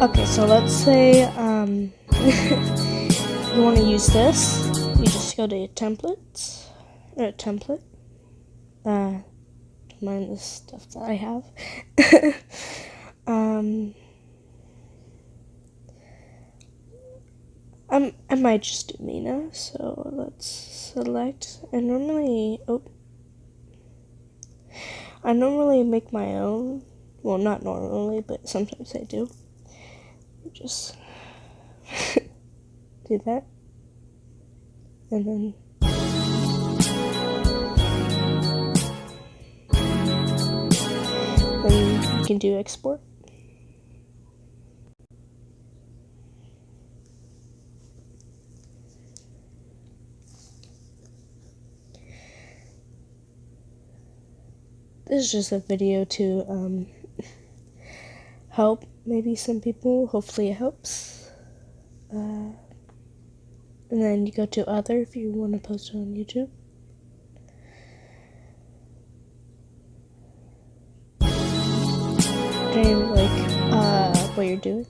Okay, so let's say you want to use this. You just go to your templates, or template. Mind the stuff that I have. I might just do Mina, so let's select. I normally make my own. Well, not normally, but sometimes I do. Just do that, and then you can do export. This is just a video to help maybe some people. Hopefully it helps. And then you go to other if you want to post it on YouTube. Okay, like what you're doing.